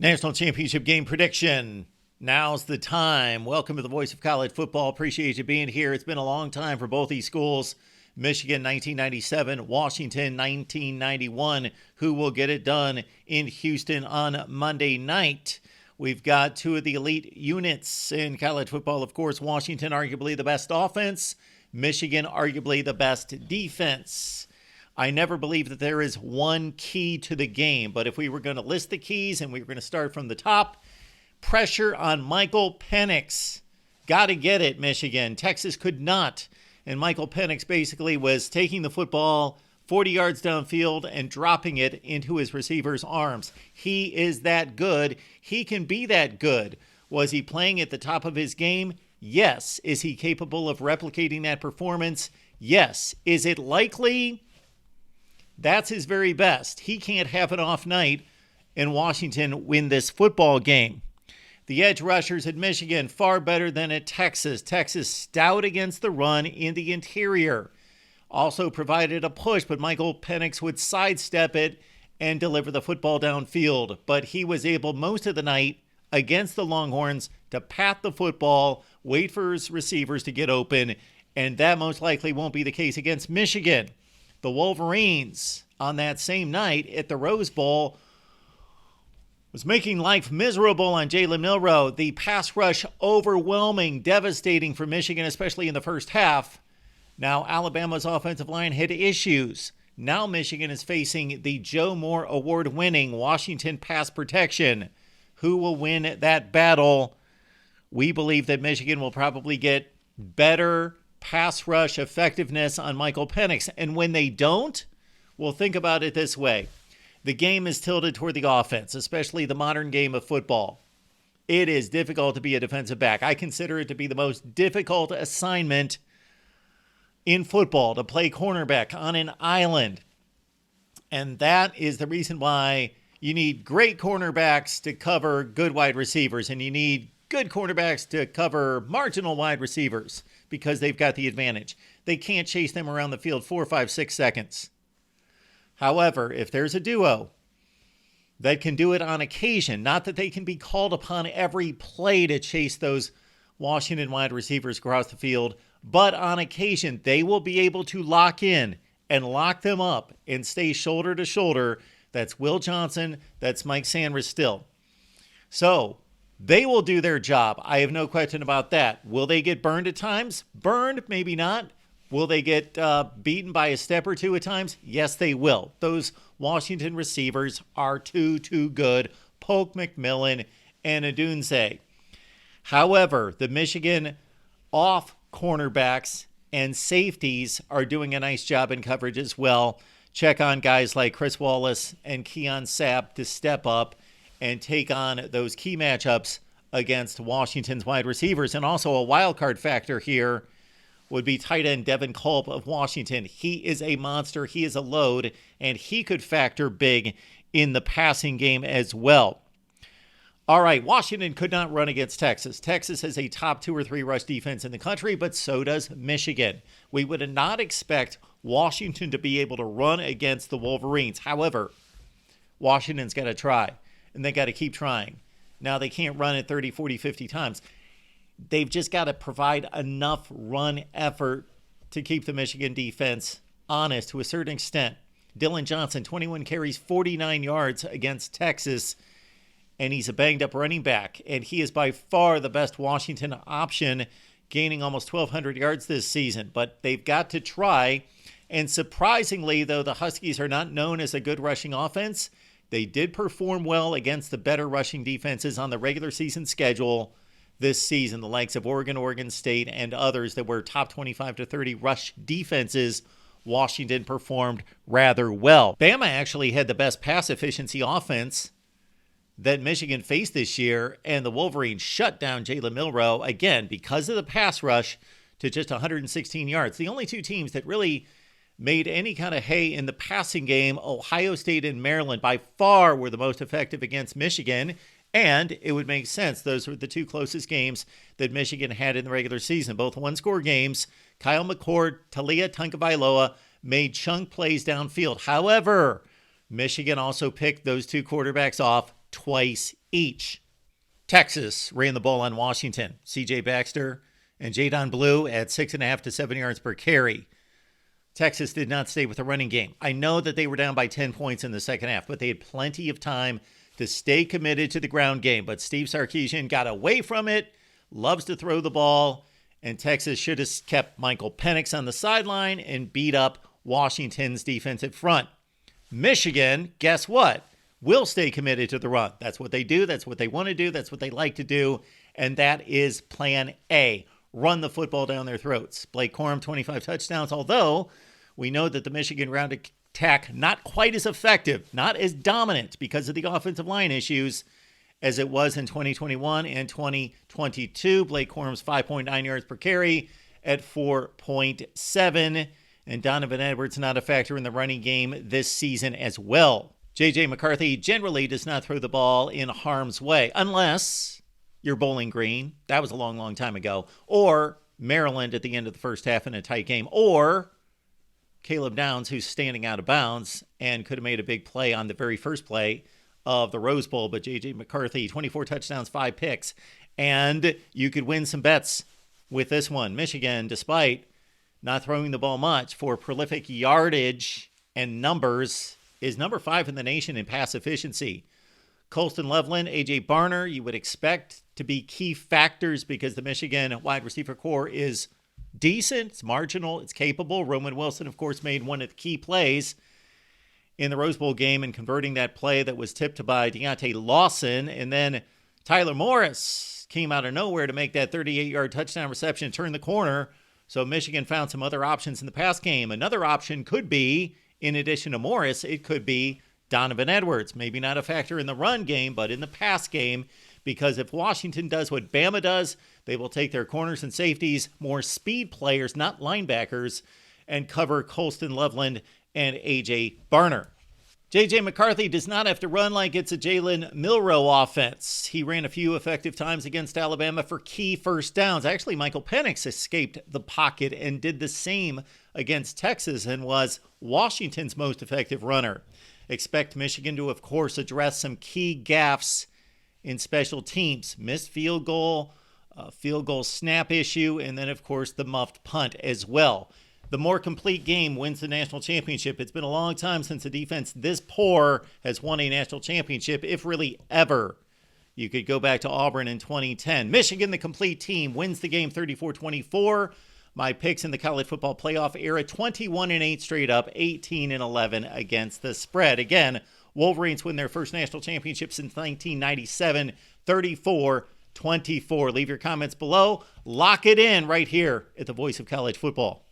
National Championship game prediction. Now's the time. Welcome to the Voice of College Football. Appreciate you being here. It's been a long time for both these schools. Michigan 1997, Washington 1991. Who will get it done in Houston on Monday night? We've got two of the elite units in college football. Of course, Washington arguably the best offense. Michigan arguably the best defense. I never believe that there is one key to the game, but if we were going to list the keys and we were going to start from the top, pressure on Michael Penix. Got to get it, Michigan. Texas could not. And Michael Penix basically was taking the football 40 yards downfield and dropping it into his receiver's arms. He is that good. He can be that good. Was he playing at the top of his game? Yes. Is he capable of replicating that performance? Yes. Is it likely? That's his very best. He can't have an off night and Washington win this football game. The edge rushers at Michigan, far better than at Texas. Texas stout against the run in the interior. Also provided a push, but Michael Penix would sidestep it and deliver the football downfield. But he was able most of the night against the Longhorns to pat the football, wait for his receivers to get open, and that most likely won't be the case against Michigan. The Wolverines on that same night at the Rose Bowl was making life miserable on Jalen Milroe. The pass rush overwhelming, devastating for Michigan, especially in the first half. Now Alabama's offensive line had issues. Now Michigan is facing the Joe Moore Award-winning Washington pass protection. Who will win that battle? We believe that Michigan will probably get better pass rush effectiveness on Michael Penix. And when they don't, well, think about it this way. The game is tilted toward the offense, especially the modern game of football. It is difficult to be a defensive back. I consider it to be the most difficult assignment in football, to play cornerback on an island. And that is the reason why you need great cornerbacks to cover good wide receivers, and you need good cornerbacks to cover marginal wide receivers because they've got the advantage. They can't chase them around the field 4, 5, 6 seconds. However, if there's a duo that can do it on occasion, not that they can be called upon every play to chase those Washington wide receivers across the field, but on occasion they will be able to lock in and lock them up and stay shoulder to shoulder. That's Will Johnson. That's Mike Sanders still. So they will do their job. I have no question about that. Will they get burned at times? Burned, maybe not. Will they get beaten by a step or two at times? Yes, they will. Those Washington receivers are too good. Polk, McMillan, and Adunze. However, the Michigan off cornerbacks and safeties are doing a nice job in coverage as well. Check on guys like Chris Wallace and Keon Sapp to step up and take on those key matchups against Washington's wide receivers. And also a wild card factor here would be tight end Devin Culp of Washington. He is a monster. He is a load, and he could factor big in the passing game as well. All right, Washington could not run against Texas. Texas has a top 2 or 3 rush defense in the country, but so does Michigan. We would not expect Washington to be able to run against the Wolverines. However, Washington's got to try, and they got to keep trying. Now, they can't run it 30, 40, 50 times. They've just got to provide enough run effort to keep the Michigan defense honest to a certain extent. Dylan Johnson, 21 carries, 49 yards against Texas, and he's a banged-up running back, and he is by far the best Washington option, gaining almost 1,200 yards this season. But they've got to try, and surprisingly, though the Huskies are not known as a good rushing offense, they did perform well against the better rushing defenses on the regular season schedule this season, the likes of Oregon, Oregon State, and others that were top 25 to 30 rush defenses. Washington performed rather well. Bama actually had the best pass efficiency offense that Michigan faced this year, and the Wolverines shut down Jalen Milroe, again, because of the pass rush, to just 116 yards. The only two teams that really made any kind of hay in the passing game, Ohio State and Maryland, by far were the most effective against Michigan. And it would make sense. Those were the two closest games that Michigan had in the regular season. Both one-score games. Kyle McCord, Talia Tagovailoa made chunk plays downfield. However, Michigan also picked those two quarterbacks off twice each. Texas ran the ball on Washington. C.J. Baxter and Jadon Blue at 6.5 to 7 yards per carry. Texas did not stay with the running game. I know that they were down by 10 points in the second half, but they had plenty of time to stay committed to the ground game. But Steve Sarkisian got away from it, loves to throw the ball, and Texas should have kept Michael Penix on the sideline and beat up Washington's defensive front. Michigan, guess what? Will stay committed to the run. That's what they do. That's what they want to do. That's what they like to do. And that is plan A. Run the football down their throats. Blake Corum, 25 touchdowns, although we know that the Michigan ground attack not quite as effective, not as dominant because of the offensive line issues as it was in 2021 and 2022. Blake Corum's 5.9 yards per carry at 4.7. And Donovan Edwards not a factor in the running game this season as well. J.J. McCarthy generally does not throw the ball in harm's way unless you're Bowling Green. That was a long, long time ago. Or Maryland at the end of the first half in a tight game. Or Caleb Downs, who's standing out of bounds and could have made a big play on the very first play of the Rose Bowl. But J.J. McCarthy, 24 touchdowns, 5 picks. And you could win some bets with this one. Michigan, despite not throwing the ball much for prolific yardage and numbers, is number 5 in the nation in pass efficiency. Colston Loveland, A.J. Barner, you would expect to be key factors because the Michigan wide receiver core is decent, it's marginal, it's capable. Roman Wilson, of course, made one of the key plays in the Rose Bowl game and converting that play that was tipped by Deontay Lawson. And then Tyler Morris came out of nowhere to make that 38-yard touchdown reception, turn the corner. So Michigan found some other options in the pass game. Another option could be, in addition to Morris, it could be Donovan Edwards. Maybe not a factor in the run game, but in the pass game. Because if Washington does what Bama does, they will take their corners and safeties, more speed players, not linebackers, and cover Colston Loveland and A.J. Barner. J.J. McCarthy does not have to run like it's a Jalen Milroe offense. He ran a few effective times against Alabama for key first downs. Actually, Michael Penix escaped the pocket and did the same against Texas and was Washington's most effective runner. Expect Michigan to, of course, address some key gaffes in special teams. Missed field goal snap issue, and then, of course, the muffed punt as well. The more complete game wins the national championship. It's been a long time since a defense this poor has won a national championship, if really ever. You could go back to Auburn in 2010. Michigan, the complete team, wins the game 34-24. My picks in the college football playoff era, 21-8 straight up, 18-11 against the spread. Again, Wolverines win their first national championship since 1997, 34-24. Leave your comments below. Lock it in right here at the Voice of College Football.